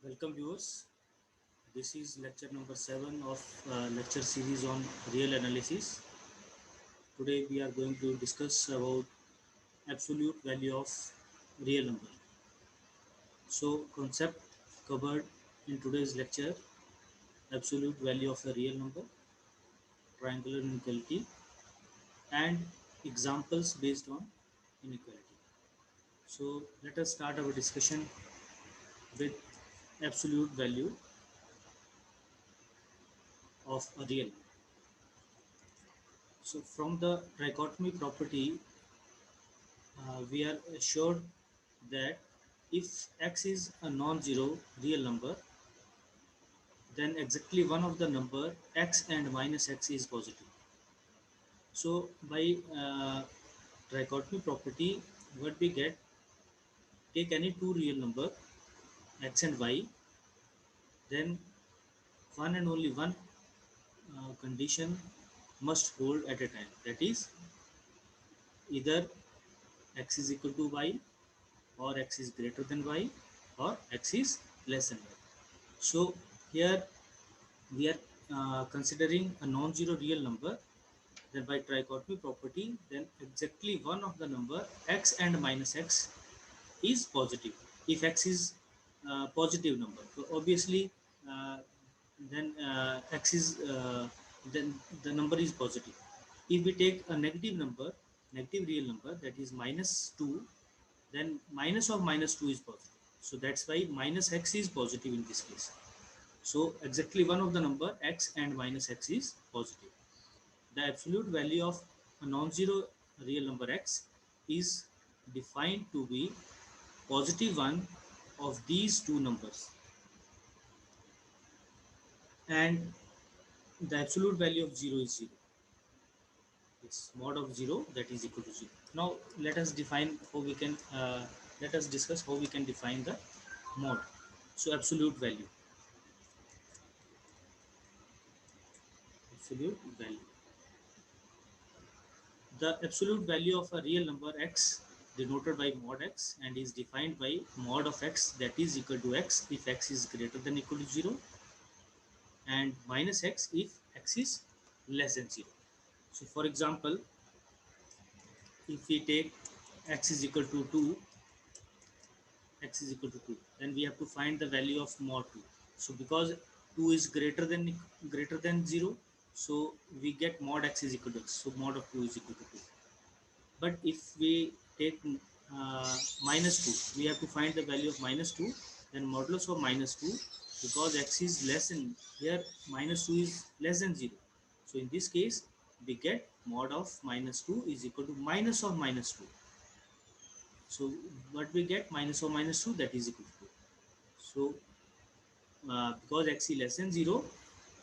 Welcome viewers. This is lecture number 7 of lecture series on real analysis. Today we are going to discuss about absolute value of real number. So concept covered in today's lecture: absolute value of a real number, triangular inequality, and examples based on inequality. So let us start our discussion with absolute value of a real number. So from the trichotomy property, we are assured that if x is a non-zero real number, then exactly one of the number x and minus x is positive. So by trichotomy property, what we get, take any two real number x and y, then one and only one condition must hold at a time. That is, either x is equal to y, or x is greater than y, or x is less than y. So here we are considering a non-zero real number, then by trichotomy property, then exactly one of the number x and minus x is positive. If x is positive number, so obviously uh, then x is then the number is positive. If we take a negative number, negative real number, that is minus 2, then minus of minus 2 is positive. So that's why minus x is positive in this case. So exactly one of the number x and minus x is positive. The absolute value of a non-zero real number x is defined to be positive one of these two numbers, and the absolute value of 0 is 0. It's mod of 0, that is equal to 0. Now let us define how we can let us discuss how we can define the mod. So absolute value. The absolute value of a real number x denoted by mod x and is defined by mod of x, that is equal to x if x is greater than equal to 0, and minus x if x is less than 0. So for example, if we take x is equal to 2, x is equal to 2, then we have to find the value of mod 2. So because 2 is greater than 0, so we get mod x is equal to x. So mod of 2 is equal to 2. But if we take minus 2, we have to find the value of minus 2, then modulus of minus 2, because x is less than, here minus 2 is less than 0. So in this case, we get mod of minus 2 is equal to minus of minus 2. So what we get, minus of minus 2, that is equal to 2. So because x is less than 0,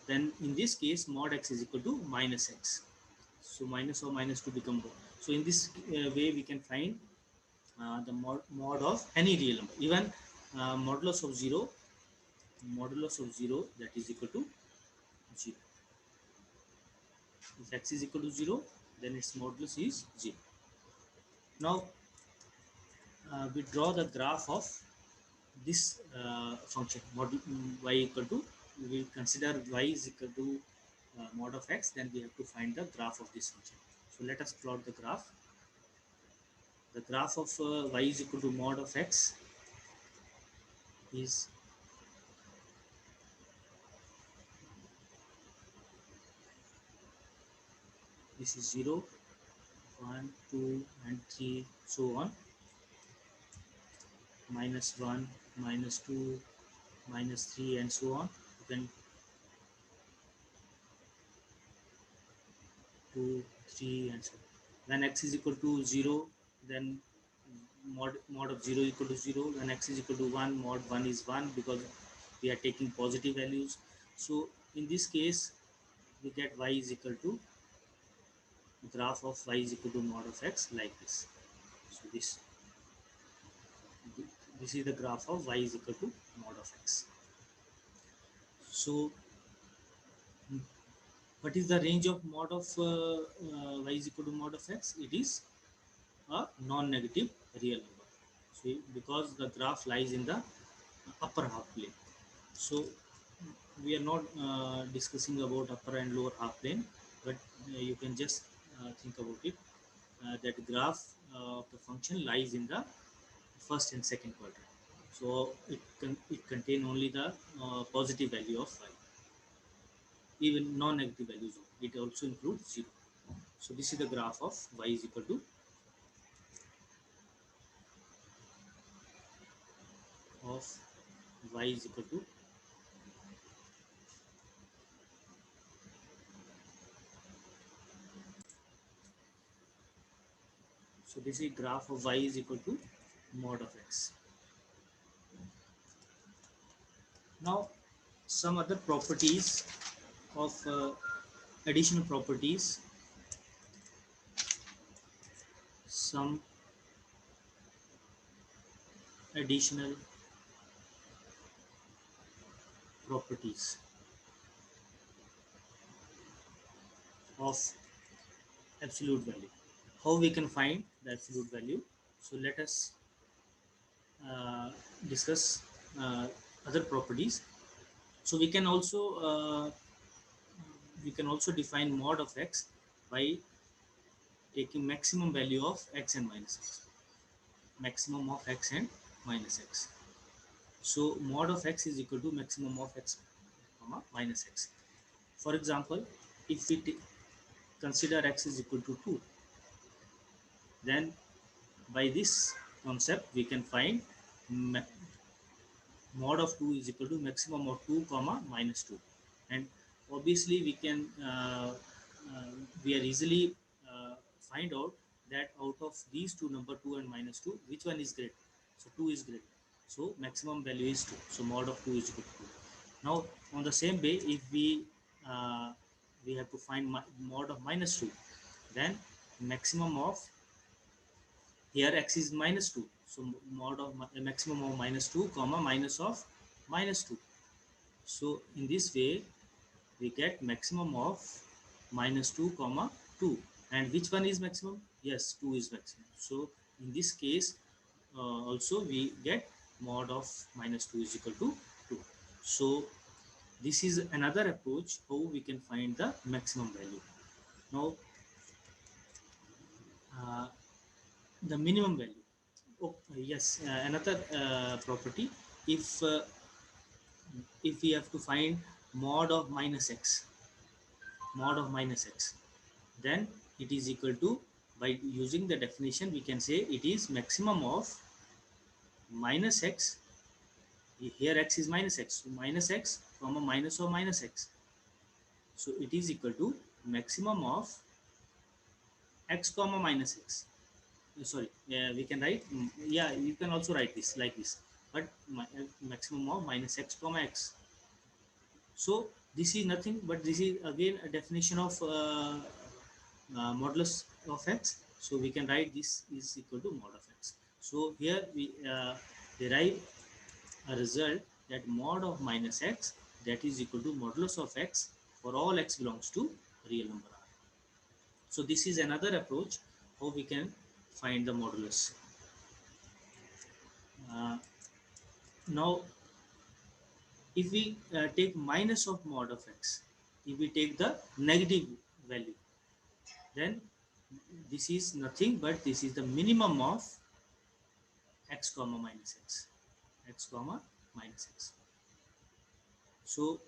then in this case mod x is equal to minus x. So minus of minus 2 become 1. So in this way we can find the mod of any real number. Even modulus of 0, that is equal to 0. If x is equal to 0, then its modulus is 0. Now we draw the graph of this function y equal to, we consider y is equal to mod of x, then we have to find the graph of this function. So let us plot the graph. The graph of y is equal to mod of x is this is 0, 1, 2, and 3, so on, minus 1, minus 2, minus 3, and so on. Then 2, 3, and so on. When x is equal to 0, then mod of 0 equal to 0. When x is equal to 1, mod 1 is 1, because we are taking positive values. So in this case, we get y is equal to, graph of y is equal to mod of x, like this. So this is the graph of y is equal to mod of x. So what is the range of mod of y is equal to mod of x? It is a non-negative real number. So because the graph lies in the upper half plane. So we are not discussing about upper and lower half plane, but you can just think about it, that graph of the function lies in the first and second quadrant. So it contain only the positive value of y, even non-negative values. It also includes 0. So this is the graph of y is equal to of y is equal to, so this is graph of y is equal to mod of x. Now some other properties of additional properties, some additional properties of absolute value. How we can find the absolute value? So let us uh, discuss uh, other properties. So we can also define mod of x by taking maximum value of x and minus x, maximum of x and minus x. So mod of x is equal to maximum of x comma minus x. For example, if we consider x is equal to 2, then by this concept we can find mod of 2 is equal to maximum of 2 comma minus 2. And obviously we are easily find out that out of these two number 2 and minus 2, which one is great? So 2 is great, so maximum value is 2, so mod of 2 is equal to 2. Now on the same way, if uh, we have to find mod of minus 2, then maximum of, here x is minus 2, so mod of maximum of minus 2 comma minus of minus 2. So in this way we get maximum of minus 2 comma 2. And which one is maximum? Yes, 2 is maximum. So in this case also we get mod of minus 2 is equal to 2. So this is another approach how we can find the maximum value. Now uh, the minimum value. Oh, yes, another property. If we have to find mod of minus x, mod of minus x, then it is equal to, by using the definition we can say it is maximum of minus x. Here x is minus x, so minus x comma minus of minus x. So it is equal to maximum of x comma minus x. Sorry, we can write, yeah, you can also write this like this, but maximum of minus x comma x. So this is nothing but this is again a definition of modulus of x. So we can write this is equal to mod of x. So here we derive a result that mod of minus x, that is equal to modulus of x for all x belongs to real number r. So this is another approach how we can find the modulus. Uh, Now if we take minus of mod of x, if we take the negative value, then this is nothing but this is the minimum of x comma minus x, x comma minus x. So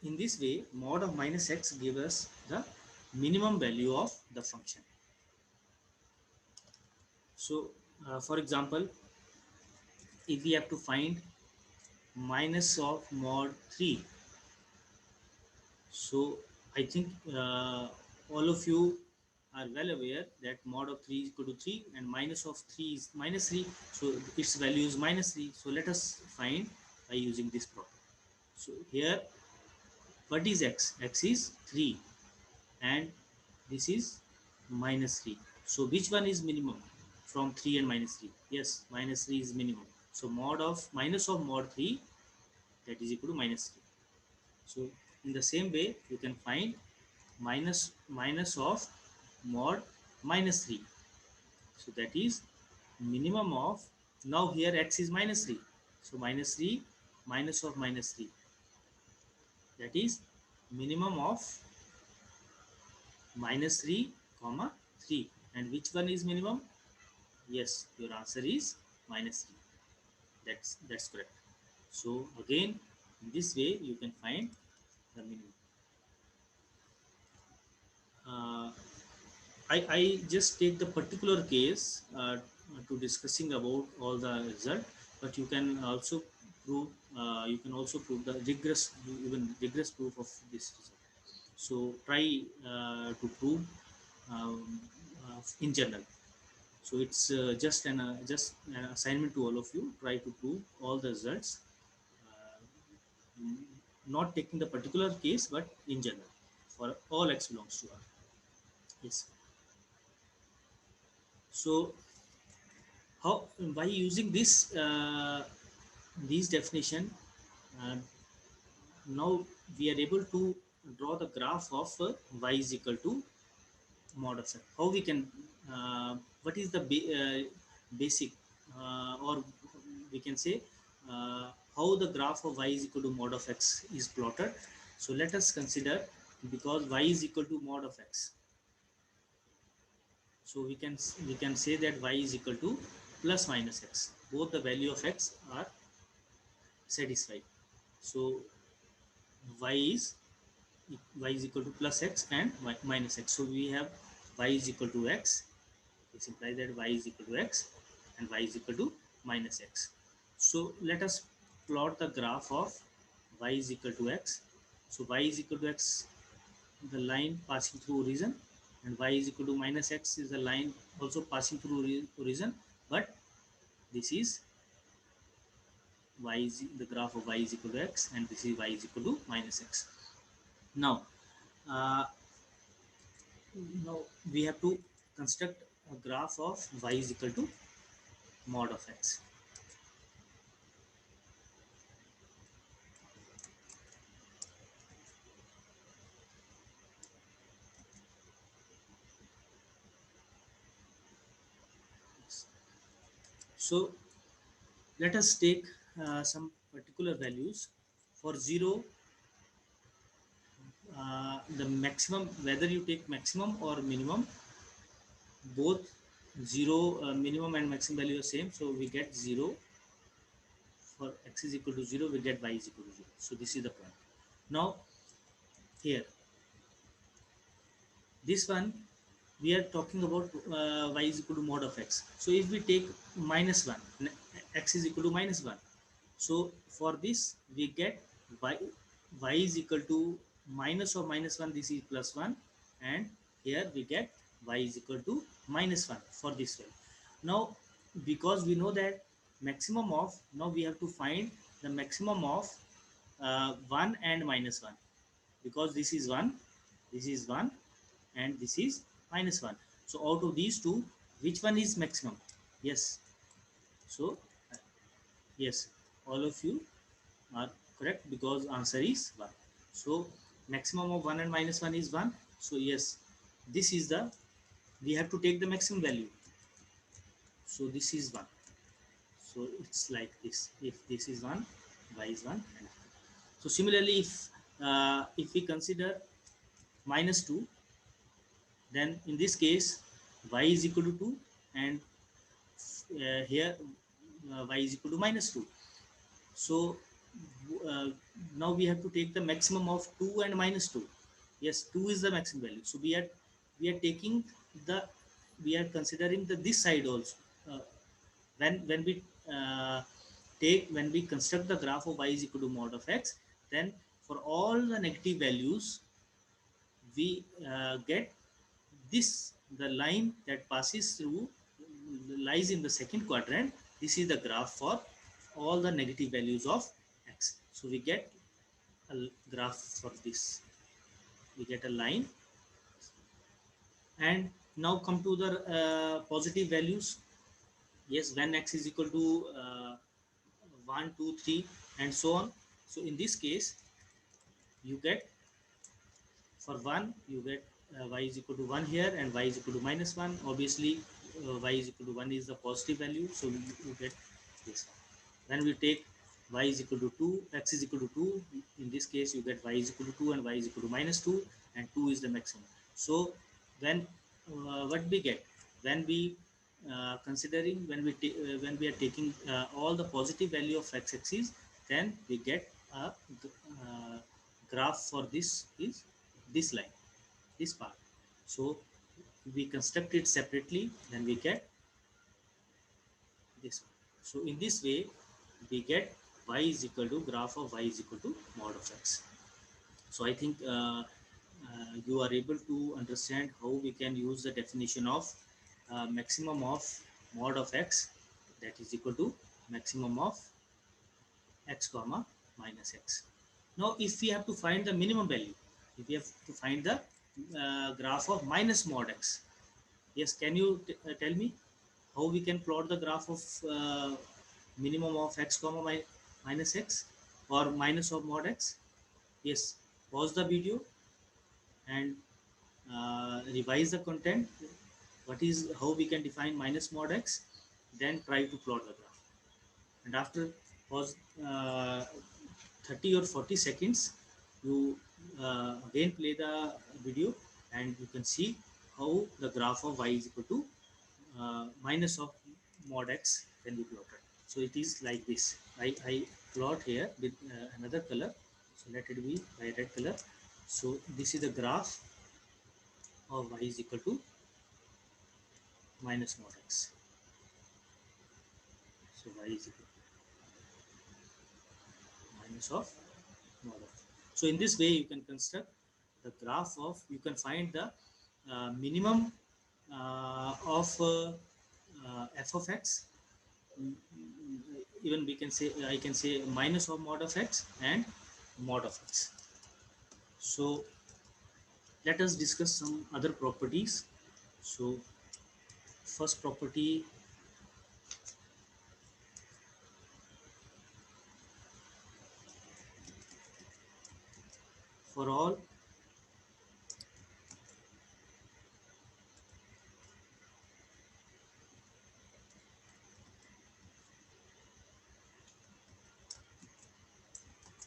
in this way mod of minus x gives us the minimum value of the function. So for example, if we have to find minus of mod 3, so I think all of you are well aware that mod of 3 is equal to 3 and minus of 3 is minus 3. So its value is minus 3. So let us find by using this problem. So here what is x? X is 3 and this is minus 3. So which one is minimum from 3 and minus 3? Yes, minus 3 is minimum. So mod of minus of mod 3, that is equal to minus 3. So in the same way you can find minus of mod minus 3. So that is minimum of, now here x is minus 3. So minus 3 minus of minus 3, that is minimum of minus 3 comma 3. And which one is minimum? Yes, your answer is minus 3. That's correct. So again, in this way you can find the minimum. uh, I just take the particular case to discussing about all the result, but you can also prove the regress, even regress proof of this result. So try to prove um, in general. So it's just an assignment to all of you. Try to prove all the results, uh, not taking the particular case, but in general for all x belongs to R. Yes. So how, by using this these definition, uh, now we are able to draw the graph of y is equal to mod of x. How we can what is the basic, or we can say how the graph of y is equal to mod of x is plotted. So let us consider, because y is equal to mod of x, so we can say that y is equal to plus minus x. Both the value of x are satisfied. So y is equal to plus x and minus x. So we have y is equal to x. This implies that y is equal to x and y is equal to minus x. So let us plot the graph of y is equal to x. So y is equal to x, the line passing through origin, and y is equal to minus x is the line also passing through origin, but this is y is the graph of y is equal to x, and this is y is equal to minus x. Now, uh, now we have to construct a graph of y is equal to mod of x. So let us take some particular values. For 0, the maximum, whether you take maximum or minimum, both 0 minimum and maximum value are same. So we get 0. For x is equal to 0, we get y is equal to 0. So this is the point. Now here, this one we are talking about y is equal to mod of x. So if we take minus 1, x is equal to minus 1. So for this we get y, is equal to minus of minus 1, this is plus 1, and here we get y is equal to minus 1 for this value. Now because we know that maximum of, now we have to find the maximum of 1 and minus 1, because this is 1, this is 1, and this is minus 1. So out of these two, which one is maximum? Yes. So yes, all of you are correct, because answer is 1. So maximum of 1 and minus 1 is 1. So yes, this is the, we have to take the maximum value. So this is 1. So it's like this. If this is 1, y is 1. So similarly, if we consider minus 2, then in this case y is equal to 2, and here y is equal to minus 2. So uh, now we have to take the maximum of 2 and minus 2. Yes, 2 is the maximum value. So we are taking the, we are considering the this side also. When we when we construct the graph of y is equal to mod of x, then for all the negative values we get this, the line that passes through lies in the second quadrant. This is the graph for all the negative values of x. So we get a graph for this, we get a line. And now come to the positive values. Yes, when x is equal to 1 2 3 and so on. So in this case you get, for 1 you get y is equal to 1 here, and y is equal to minus 1. Obviously y is equal to 1 is the positive value, so you get this one. Then we take y is equal to 2, x is equal to 2. In this case, you get y is equal to 2 and y is equal to minus 2, and 2 is the maximum. So when what we get when we considering when we are taking all the positive value of x-axis, then we get a graph for this is this line, this part. So we construct it separately, then we get this one. So in this way, we get y is equal to graph of y is equal to mod of x. So I think you are able to understand how we can use the definition of maximum of mod of x, that is equal to maximum of x comma minus x. Now if we have to find the minimum value, if we have to find the graph of minus mod x, yes, can you tell me how we can plot the graph of minimum of x comma minus x or minus of mod x? Yes, pause the video and revise the content. What is how we can define minus mod x? Then try to plot the graph. And after pause 30 or 40 seconds, you again play the video and you can see how the graph of y is equal to minus of mod x can be plotted. So it is like this. I plot here with another color. So let it be by red color. So this is the graph of y is equal to minus mod x. So y is equal to minus of mod x. So in this way you can construct the graph of, you can find the minimum of f of x. Even we can say, I can say minus of mod of x and mod of x. So let us discuss some other properties. So first property, for all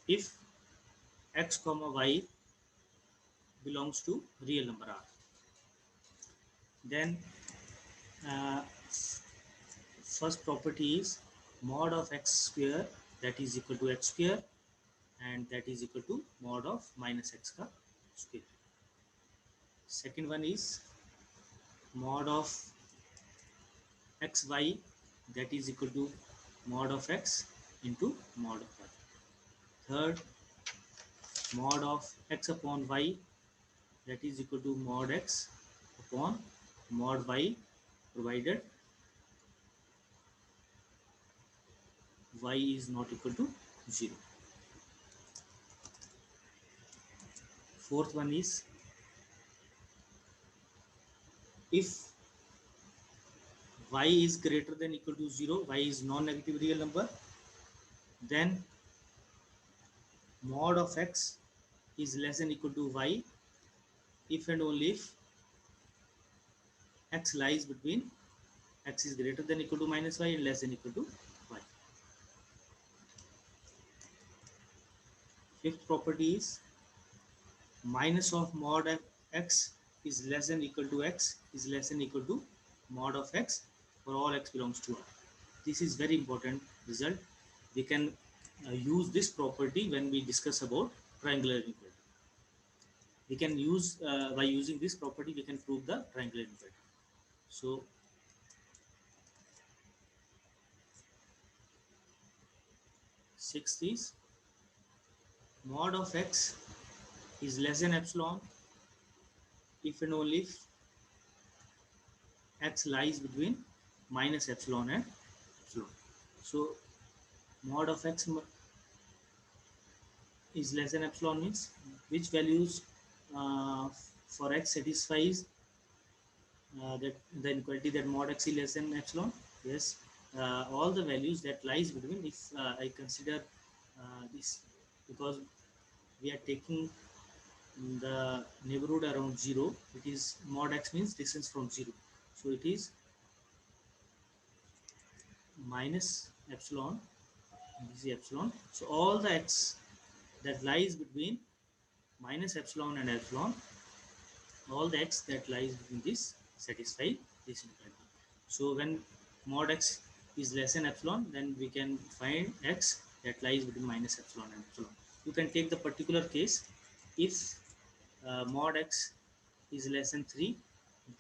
if x comma y belongs to real number r, then uh, first property is mod of x square, that is equal to x square, and that is equal to mod of minus x ka square. Second one is mod of xy, that is equal to mod of x into mod of y. Third, mod of x upon y, that is equal to mod x upon mod y, provided y is not equal to 0. Fourth one is if y is greater than equal to 0, y is non-negative real number, then mod of x is less than equal to y if and only if x lies between x is greater than equal to minus y and less than equal to y. Fifth property is minus of mod of x is less than equal to x is less than equal to mod of x for all x belongs to R. This is very important result. We can use this property when we discuss about triangular inequality. We can use by using this property we can prove the triangular inequality. So sixth is mod of x is less than epsilon if and only if x lies between minus epsilon and epsilon. So mod of x is less than epsilon means which values uh, for x satisfies that the inequality that mod x is less than epsilon. Yes, all the values that lies between, if I consider this, because we are taking the neighborhood around 0, it is mod x means distance from 0, so it is minus epsilon this is epsilon. So all the x that lies between minus epsilon and epsilon, all the x that lies between this satisfy this inequality. So when mod x is less than epsilon, then we can find x that lies between minus epsilon and epsilon. You can take the particular case. If mod x is less than 3,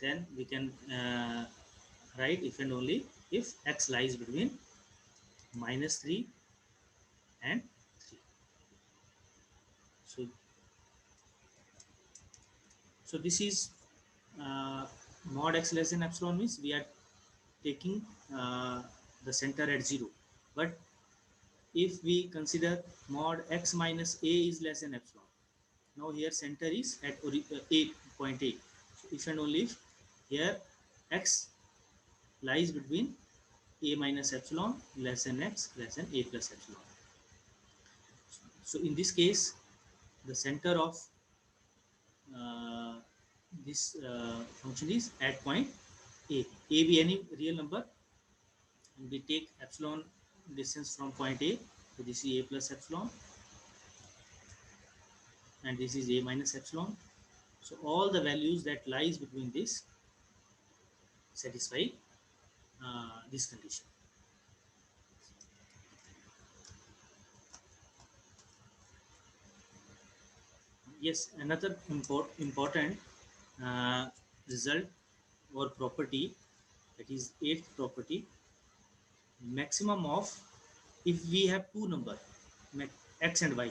then we can write if and only if x lies between minus 3 and 3. So, so this is uh, mod x less than epsilon means we are taking uh, the center at 0. But if we consider mod x minus a is less than epsilon, now here center is at a point a. So if and only if here x lies between a minus epsilon less than x less than a plus epsilon. So in this case, the center of uh, this function is at point a. A be any real number, and we take epsilon distance from point A. So this is a plus epsilon, and this is a minus epsilon. So all the values that lies between this satisfy this condition. Yes, another important uh, result or property, that is eighth property, maximum of, if we have two number x and y,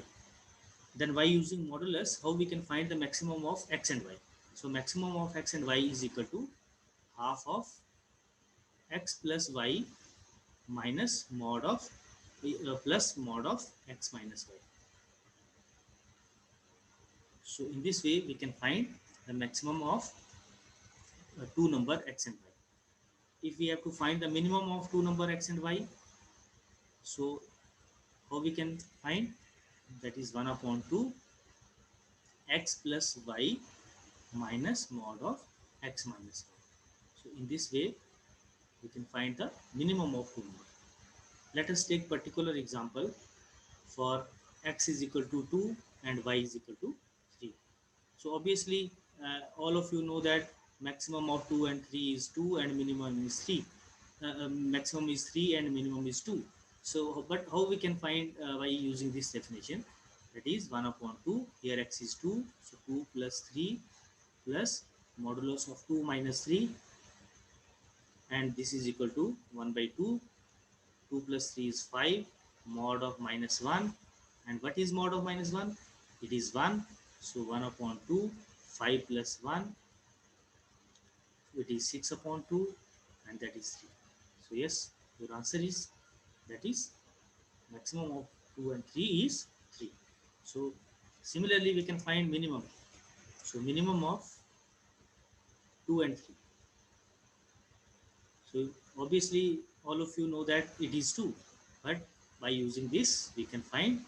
then by using modulus, how we can find the maximum of x and y. So maximum of x and y is equal to half of x plus y minus mod of plus mod of x minus y. So in this way we can find the maximum of two number x and y. If we have to find the minimum of two number x and y, so how we can find, that is 1 upon 2 x plus y minus mod of x minus y. So in this way we can find the minimum of two number. Let us take particular example for x is equal to 2 and y is equal to 3. So obviously all of you know that maximum of 2 and 3 is 2 and minimum is 3. Maximum is 3 and minimum is 2. So but how we can find by using this definition, that is 1 upon 2, here x is 2, so 2 plus 3 plus modulus of 2 minus 3, and this is equal to 1 by 2. 2 plus 3 is 5, mod of minus 1, and what is mod of minus 1? It is 1, so 1 upon 2, 5 plus 1, it is 6 upon 2, and that is 3. So yes, your answer is, that is maximum of 2 and 3 is 3. So similarly we can find minimum. So minimum of 2 and 3. So obviously all of you know that it is 2, but by using this we can find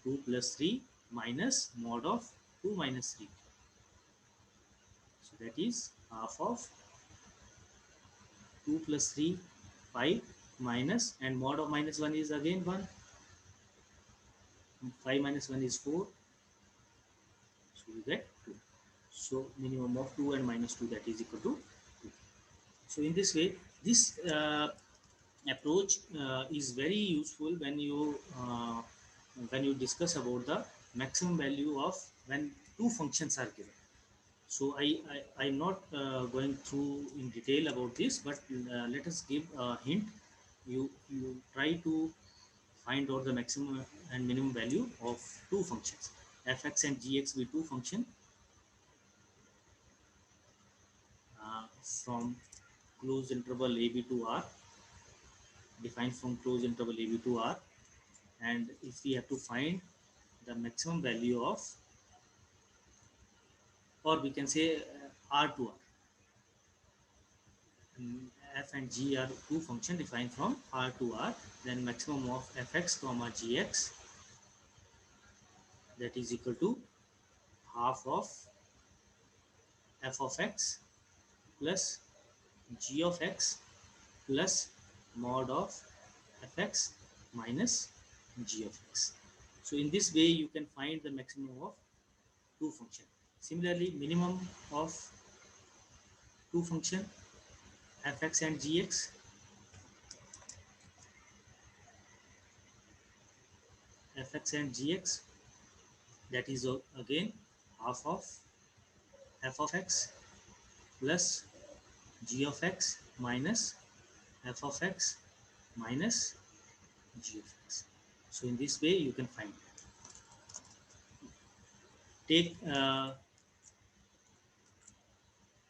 2 plus 3 minus mod of 2 minus 3. So that is half of 2 plus 3, 5 minus, and mod of minus 1 is again 1. 5 minus 1 is 4. So we get 2. So minimum of 2 and minus 2, that is equal to 2. So in this way, this approach is very useful when you discuss about the maximum value of when two functions are given. So I'm not going through in detail about this, but let us give a hint. You try to find out the maximum and minimum value of two functions. Fx and gx be two function from closed interval ab to r, defined from closed interval ab to r, and if we have to find the maximum value of, or we can say r to r. F and g are two functions defined from r to r, then maximum of fx comma gx, that is equal to half of f of x plus g of x plus mod of fx minus g of x. So in this way you can find the maximum of two function. Similarly, minimum of two function fx and gx, fx and gx, that is again half of f of x plus g of x minus f of x minus g of x. So in this way you can find. Take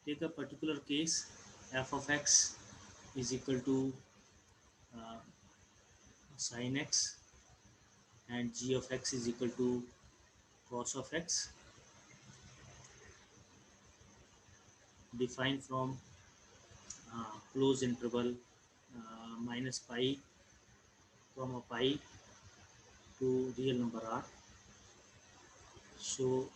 take a particular case, f of x is equal to uh, sin x and g of x is equal to cos of x, defined from closed interval minus pi comma pi to real number r. So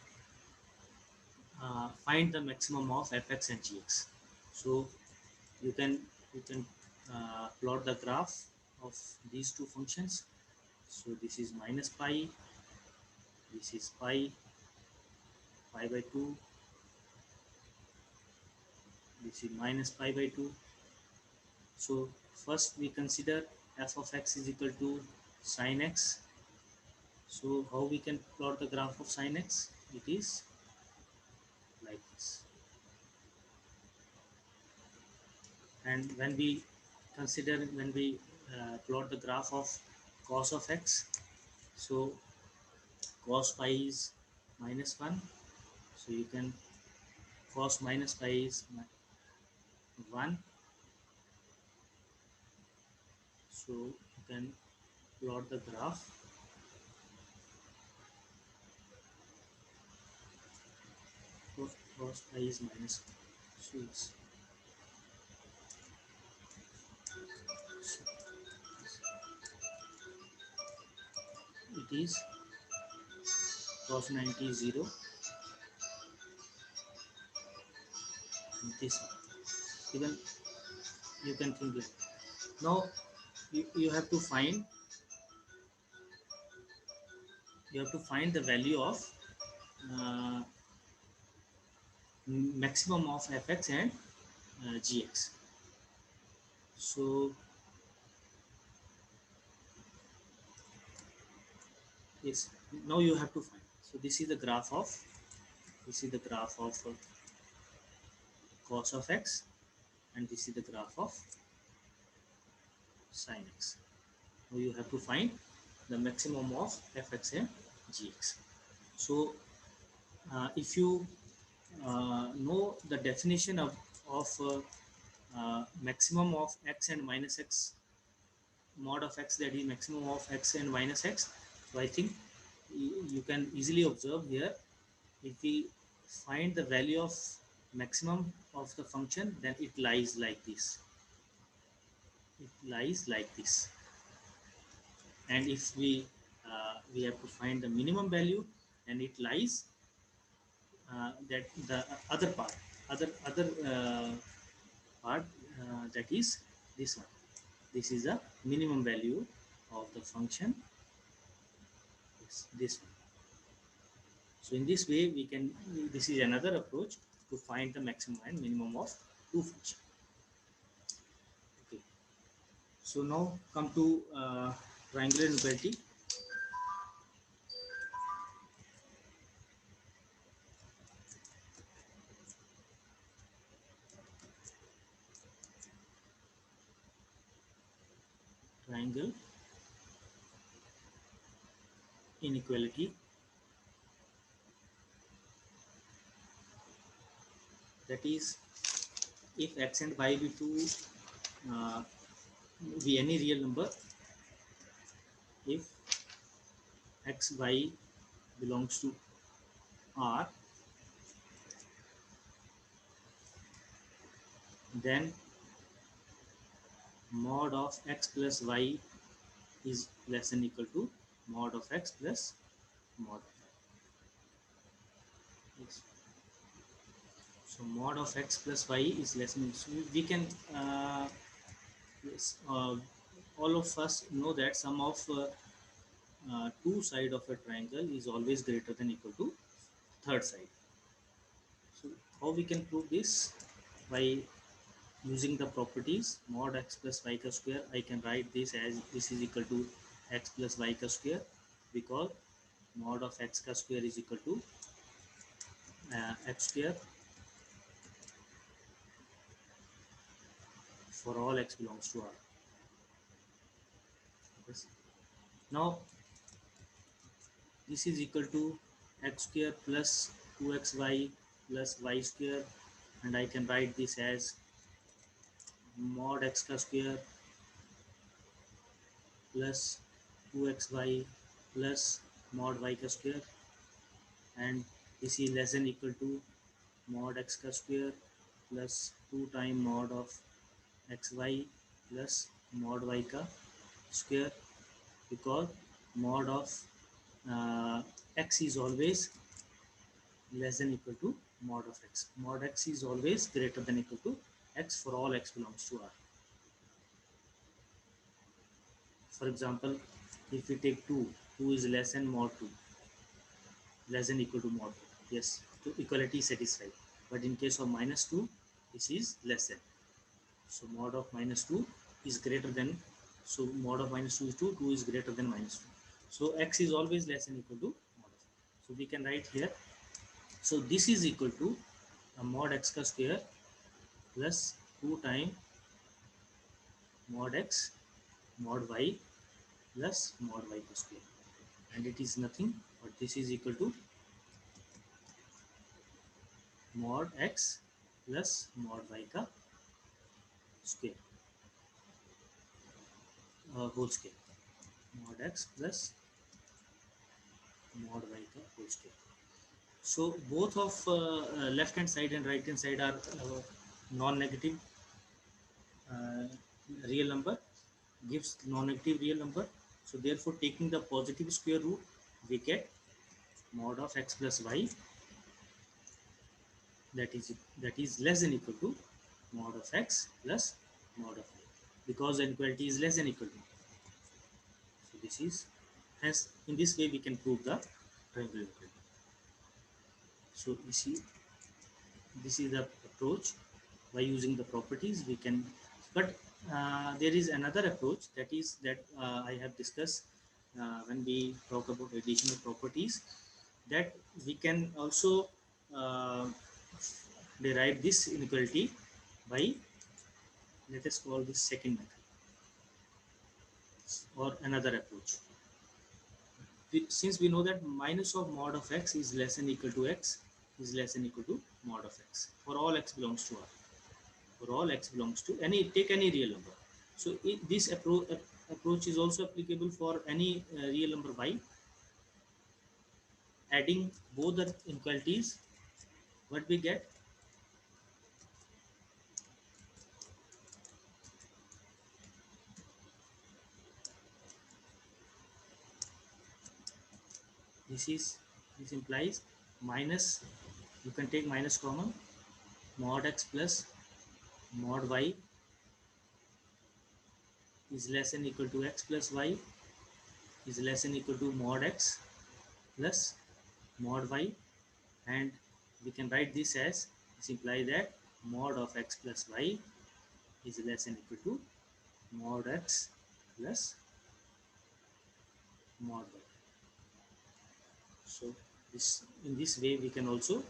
find the maximum of fx and gx. So you can plot the graph of these two functions. So this is minus pi, this is pi, pi by 2, this is minus pi by 2. So first we consider f of x is equal to sin x. So how we can plot the graph of sin x? It is like this. And when we plot the graph of cos of x, so cos pi is minus 1, so you can cos minus pi is 1, so you can plot the graph of cos pi is minus 1. So it is cos 90 0, this one. Even you can think like now you have to find the value of uh, maximum of fx and gx. So yes, now you have to find. So this is the graph of cos of x, and this is the graph of sin x. Now you have to find the maximum of fx and gx. So if you know the definition of maximum of x and minus x, mod of x, that is maximum of x and minus x. So I think you can easily observe here, if we find the value of maximum of the function, then it lies like this. It lies like this. And if we have to find the minimum value, and it lies that the other part, that is this one. This is the minimum value of the function, this one. So in this way we can, this is another approach to find the maximum and minimum of two functions. Okay. So now come to triangular inequality. Triangle inequality, that is, if x and y be two, uh, be any real number, if x y belongs to R, then mod of x plus y is less than equal to mod of x plus mod of x. So mod of x plus y is less than, so we can yes, all of us know that sum of two side of a triangle is always greater than equal to third side. So how we can prove this? By using the properties mod x plus y square, I can write this as this is equal to x plus y square, because mod of x square is equal to x square for all x belongs to R. Yes. Now this is equal to x square plus 2xy plus y square, and I can write this as mod x square plus 2xy plus mod y square, and this is less than equal to mod x square plus 2 times mod of xy plus mod y square, because mod of uh, x is always less than equal to mod of x. Mod x is always greater than equal to x for all x belongs to R. For example, if we take 2, 2 is less than mod 2, less than equal to mod 2. Yes, so equality is satisfied. But in case of minus 2, this is less than. So mod of minus 2 is greater than, so mod of minus 2 is 2, 2 is greater than minus 2. So x is always less than equal to mod of. So we can write here, so this is equal to mod x square plus 2 times mod x mod y plus mod y square, and it is nothing but this is equal to mod x plus mod y square, whole square, mod x plus mod y whole square. So both of left hand side and right hand side are non-negative uh, real number, gives non-negative real number. So therefore, taking the positive square root, we get mod of x plus y, that is less than equal to mod of x plus mod of y, because the inequality is less than equal to. So this is, hence in this way we can prove the triangle inequality. So you see, this is the approach. By using the properties we can, but there is another approach, that is that I have discussed when we talk about additional properties, that we can also uh, derive this inequality by, let us call this second method or another approach. Since we know that minus of mod of x is less than equal to x is less than equal to mod of x for all x belongs to R, for all x belongs to any, take any real number. So this approach is also applicable for any real number y. Adding both the inequalities, what we get, this is, this implies minus, you can take minus common, mod x plus mod y is less than equal to x plus y is less than equal to mod x plus mod y, and we can write this as, this imply that mod of x plus y is less than equal to mod x plus mod y. So this, in this way we can also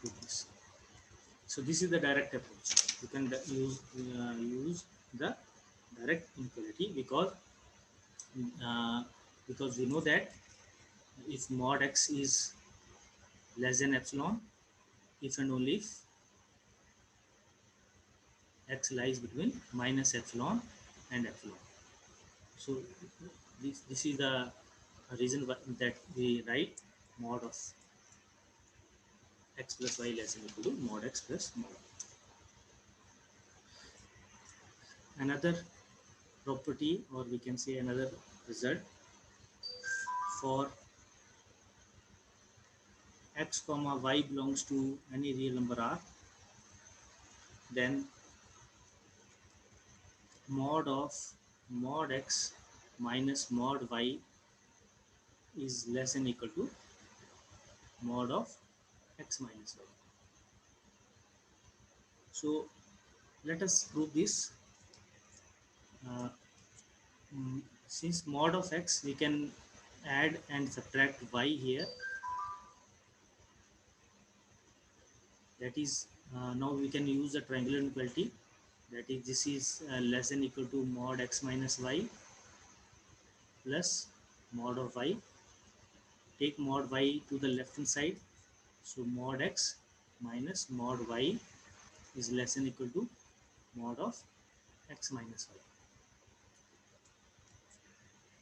do this. So this is the direct approach. You can use the direct inequality, uh, because we know that if mod x is less than epsilon, if and only if x lies between minus epsilon and epsilon. So this is the reason that we write mod of x plus y less than equal to mod x plus mod y. Another property, or we can say another result, for x comma y belongs to any real number R, then mod of mod x minus mod y is less than equal to mod of x minus y. So let us prove this. Uh, since mod of x, we can add and subtract y here. That is, now we can use the triangular inequality. That is, this is less than equal to mod x minus y plus mod of y. Take mod y to the left hand side. So mod x minus mod y is less than equal to mod of x minus y.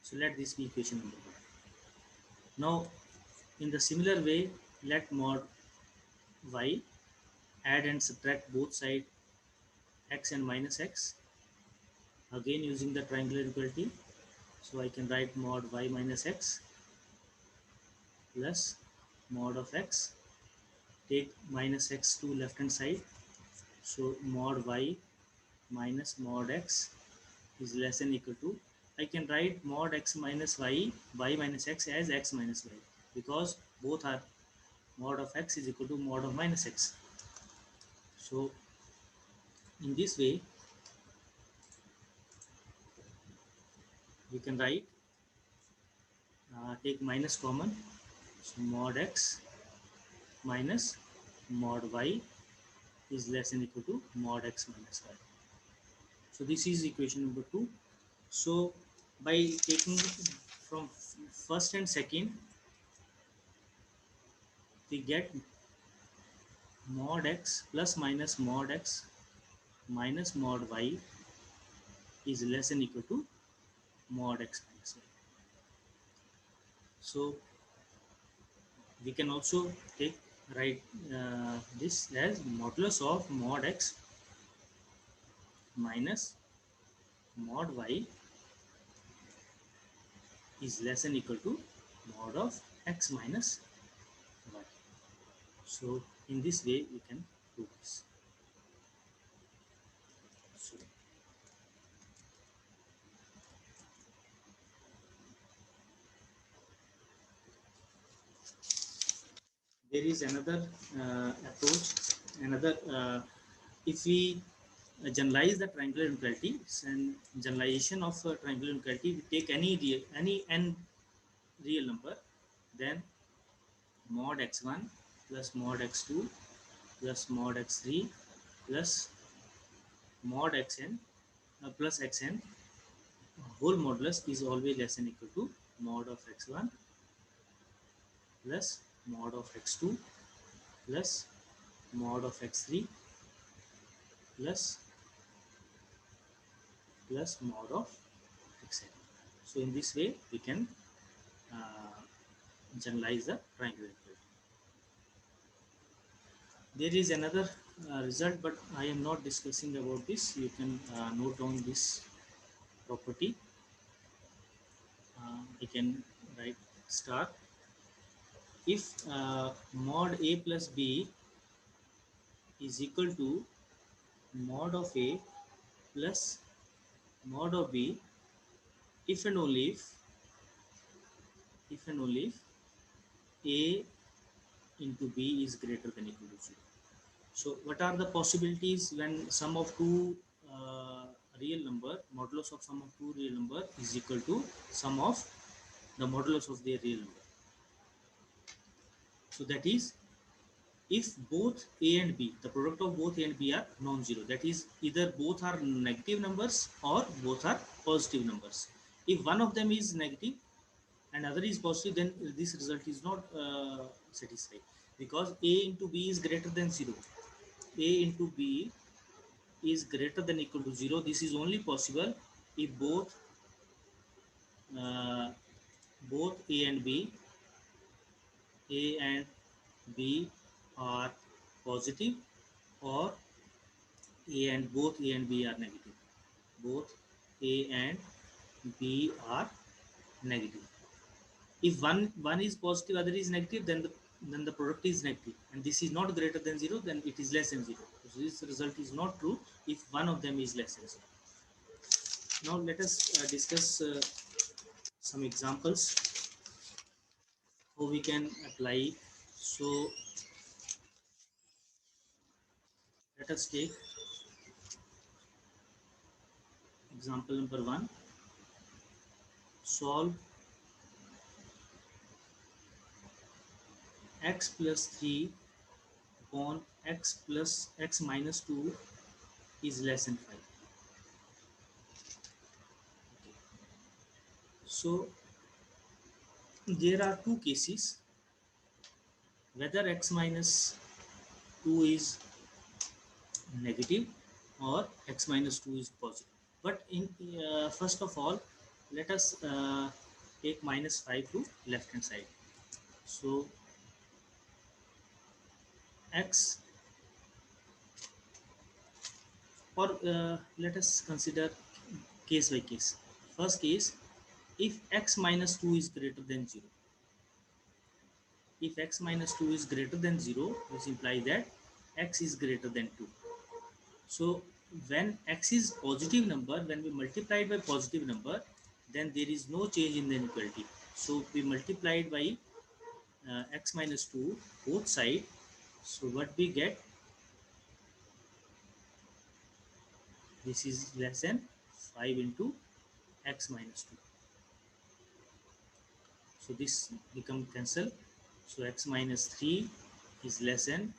So let this be equation number 1. Now in the similar way, let mod y add and subtract both side x and minus x, again using the triangular inequality. So I can write mod y minus x plus mod of x. Take minus x to left hand side. So mod y minus mod x is less than equal to, I can write mod x minus y minus x as x minus y, because both are, mod of x is equal to mod of minus x. So in this way we can write, take minus common, so mod x minus mod y is less than equal to mod x minus y. So this is equation number 2. So by taking from first and second, we get mod x plus minus mod x minus mod y is less than equal to mod x minus y. So we can also take, write this as modulus of mod x minus mod y is less than equal to mod of x minus y. So in this way we can do this. So there is another approach, another, if we generalize the triangular inequality, and generalization of triangular inequality, we take any real, any n real number, then mod x1 plus mod x2 plus mod x3 plus mod xn plus xn whole modulus is always less than equal to mod of x1 plus mod of x2 plus mod of x3 plus mod of xn. So in this way we can uh, generalize the triangular equality. There is another result, but I am not discussing about this. You can note down this property. I can write star. If mod a plus b is equal to mod of a plus mod of b, if and only if a into b is greater than equal to 0. So what are the possibilities when sum of two real number, modulus of sum of two real number is equal to sum of the modulus of their real number? So that is, if both a and b, the product of both a and b are non-zero, that is either both are negative numbers or both are positive numbers. If one of them is negative and other is positive, then this result is not satisfied, because a into b is greater than 0. A into b is greater than equal to 0. This is only possible if uh, both a and b are positive, or both a and b are negative. Both a and b are negative. If one is positive, other is negative, then the product is negative, and this is not greater than 0, then it is less than 0. So this result is not true if one of them is less than 0. Now let us discuss some examples how we can apply. So let us take example number 1. Solve x plus 3 upon x plus x minus 2 is less than 5. So there are two cases, whether x minus 2 is negative or x minus 2 is positive. But in first of all, let us take minus 5 to left hand side. So x, or let us consider case by case. First case, if x minus 2 is greater than 0. If x minus 2 is greater than 0, this implies that x is greater than 2. So when x is positive number, when we multiply it by positive number, then there is no change in the inequality. So we multiplied by x minus 2 both side. So what we get, this is less than 5 into x minus 2. So this become cancel. So x minus 3 is less than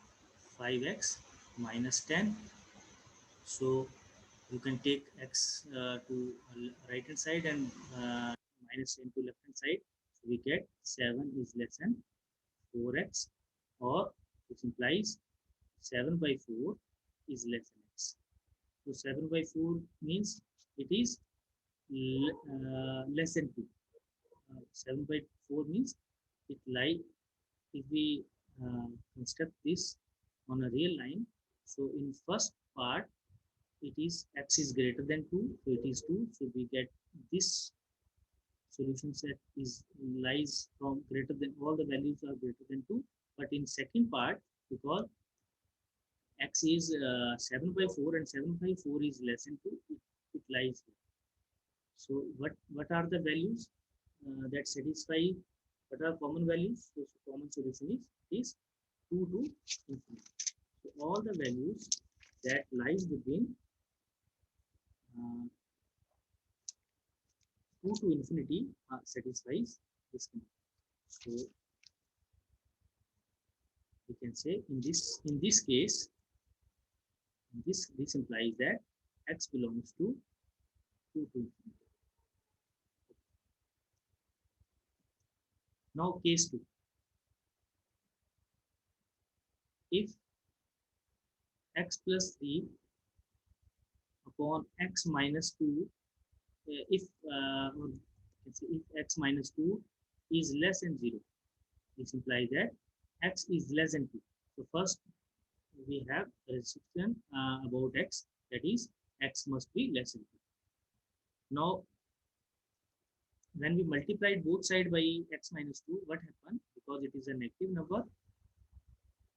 5x minus 10. So you can take x to right hand side and minus 10 to left hand side. So we get 7 is less than 4x, or which implies 7 by 4 is less than x. So 7 by 4 means it is less than 2. 7 by 4 means it lie, if we construct this on a real line. So in first part, it is x is greater than 2, so it is 2. So we get this solution set is lies from greater than, all the values are greater than 2. But in second part, because x is 7 by 4 and 7 by 4 is less than 2, it lies here. So what are the values that satisfy, what are common values? So common solution is 2 to infinity. So all the values that lies between 2 to infinity satisfies this condition. So we can say in this case, this implies that x belongs to 2 to infinity. Now case 2. If x plus 3 upon x minus 2, if if x minus 2 is less than 0, this implies that x is less than 2. So first we have a restriction about x, that is x must be less than 2. Now when we multiplied both sides by x minus 2, what happened? Because it is a negative number,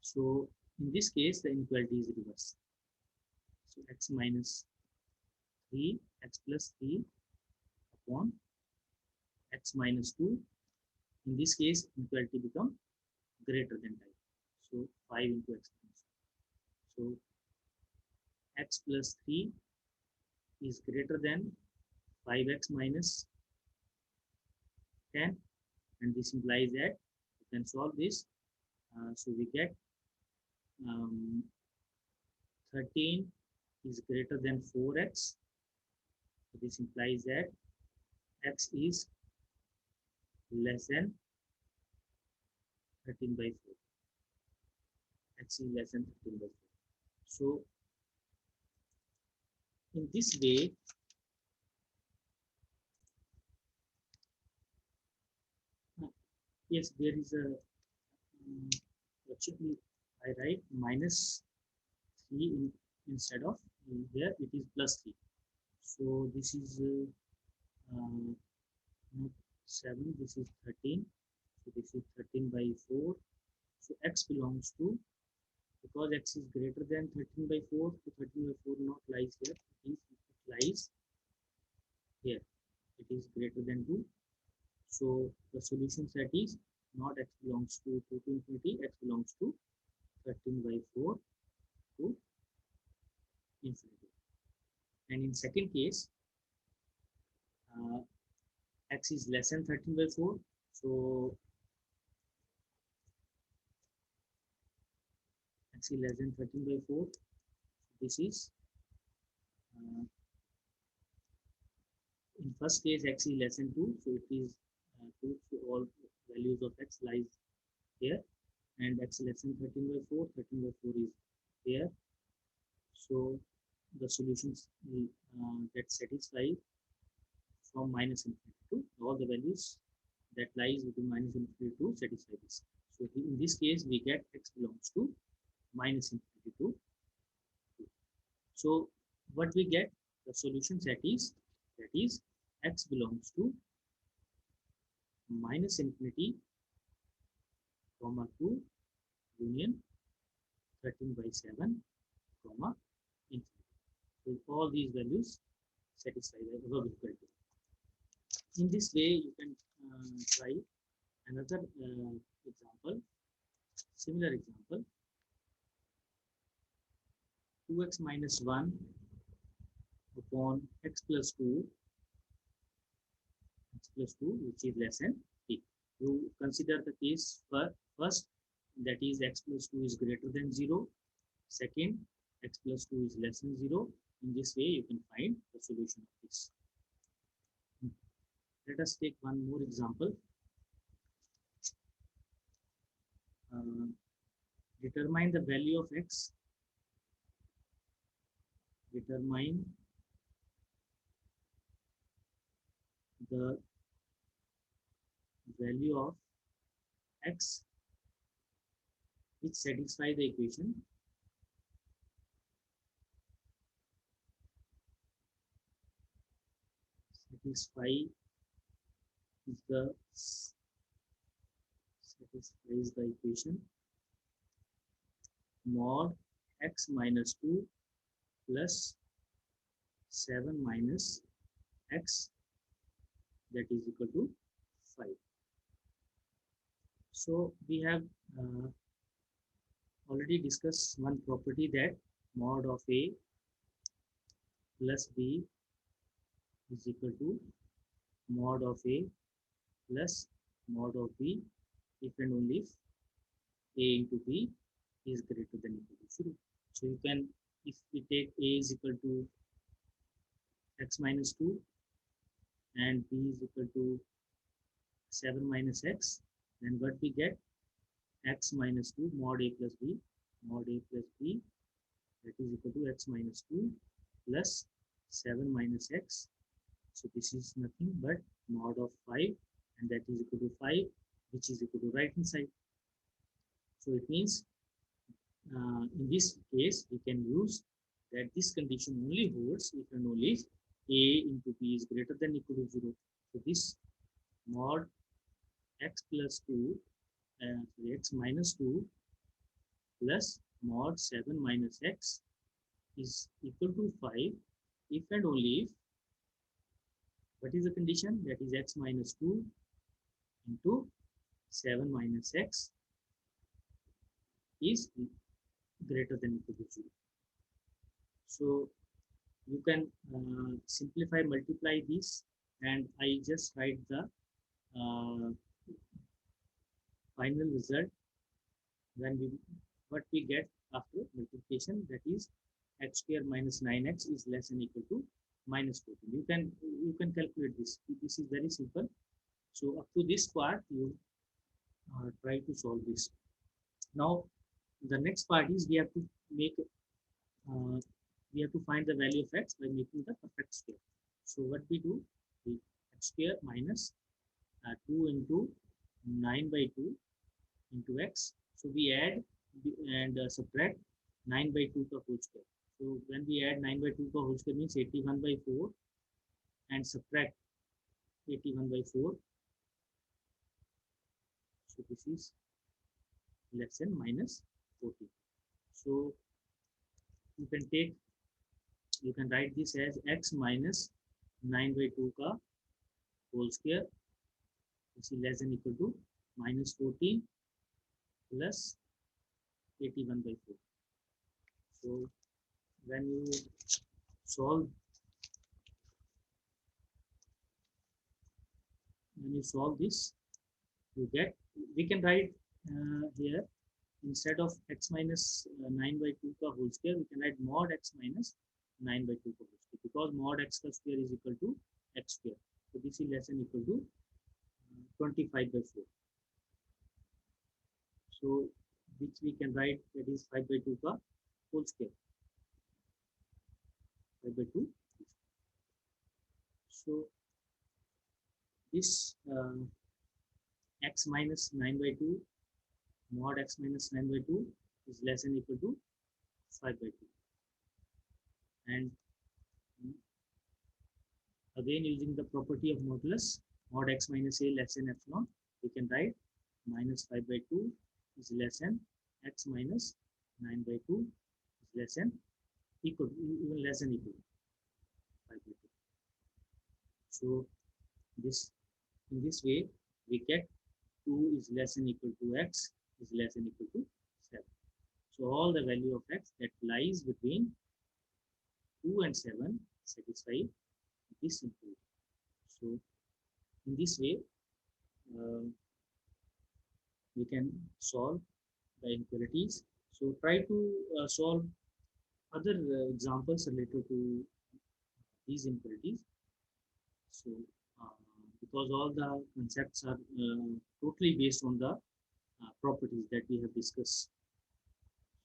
so in this case the inequality is reversed. So x minus 3, x plus 3 upon x minus 2, in this case inequality become greater than type. So 5 into x minus 2. So x plus 3 is greater than 5x minus 10, and this implies that you can solve this. So we get 13 is greater than 4x. So this implies that x is less than 13 by 4. X is less than 13 by 4. So in this way, yes, there is a actually I write minus 3 instead of here it is plus 3. So this is not 7, this is 13. So this is 13 by 4. So x belongs to, because x is greater than 13 by 4, so 13 by 4 not lies here, it lies here it is greater than 2. So the solution set is not x belongs to 2 to infinity, x belongs to 13 by 4 to infinity. And in second case, uh, x is less than 13 by 4. So x is less than 13 by 4. This is uh, in first case x is less than 2. So it is 2. So all values of x lies here. And x less than 13 by 4. 13 by 4 is here. So the solutions will get satisfied from minus infinity to all the values that lies between minus infinity to satisfy this. So in this case, we get x belongs to minus infinity to 2. So what we get, the solution set is, that is x belongs to minus infinity comma 2 union 13 by 7 comma infinity. So all these values satisfy the above equality. In this way, you can try another example, similar example, 2x minus 1 upon x plus 2, x plus 2, which is less than t. You consider the case for first, that is x plus 2 is greater than 0. Second, x plus 2 is less than 0. In this way, you can find the solution of this. Let us take one more example. Uh, determine the value of x. Determine the value of x which satisfy the equation satisfy is the satisfies the equation mod x minus 2 plus 7 minus x, that is equal to 5. So we have already discussed one property, that mod of a plus b is equal to mod of a plus mod of b if and only if a into b is greater than equal to 0. So you can, if we take a is equal to x minus 2 and b is equal to 7 minus x, then what we get, x minus 2 mod a plus b, mod a plus b, that is equal to x minus 2 plus 7 minus x. So this is nothing but mod of 5, and that is equal to 5, which is equal to right hand side. So it means in this case, we can use that this condition only holds if and only if a into b is greater than equal to 0. So this mod x plus 2, x minus 2 plus mod 7 minus x is equal to 5 if and only if, what is the condition? That is x minus 2 into 7 minus x is greater than equal to 0. So you can simplify, multiply this, and I just write the uh, final result when we, what we get after multiplication, that is x square minus 9x is less than equal to minus 14. You can calculate this. This is very simple. So up to this part, you try to solve this. Now the next part is we have to make we have to find the value of x by making the perfect square. So what we do, we x square minus 2 into 9 by 2 into x. So we add and subtract 9 by 2 ka whole square. So when we add 9 by 2 ka whole square means 81 by 4, and subtract 81 by 4. So this is less than minus 40. So you can take, you can write this as x minus 9/2 का whole square which is less than equal to minus 14 plus 81/4. So when you solve this, you get, we can write here, instead of x minus 9/2 ka whole square, we can write mod x minus 9/2 ka whole square, because mod x ka square is equal to x square. So this is less than equal to 25/4. So which we can write, that is 5/2 ka whole square, 5/2. So this x minus 9/2 mod x minus 9/2 is less than equal to 5/2. And again, using the property of modulus, mod x minus a less than epsilon, we can write minus 5/2 is less than x minus 9/2 is less than equal to, even less than equal to 5/2. So this, in this way, we get 2 is less than equal to x is less than equal to 7. So all the value of x that lies between 2 and 7 satisfy this equation. So in this way, uh, we can solve the inequalities. So try to solve other examples related to these inequalities. So uh, because all the concepts are totally based on the properties that we have discussed.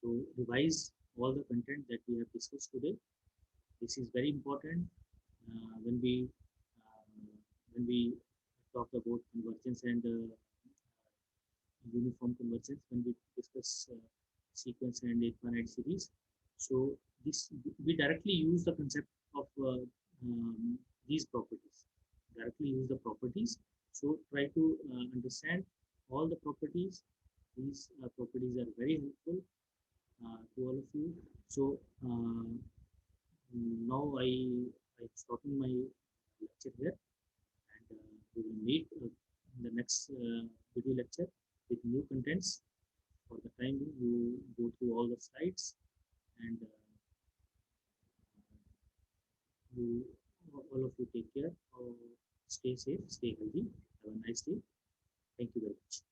So revise all the content that we have discussed today. This is very important uh, when we talk about convergence and uniform convergence, when we discuss sequence and infinite series. So this, we directly use the concept of these properties. Directly use the properties. So try to understand all the properties. These properties are very helpful to all of you. So now I'm stopping my lecture here, and we will meet in the next video lecture with new contents. For the time being, you go through all the slides, and you, all of you, take care. Stay safe, stay healthy. Have a nice day. Thank you very much.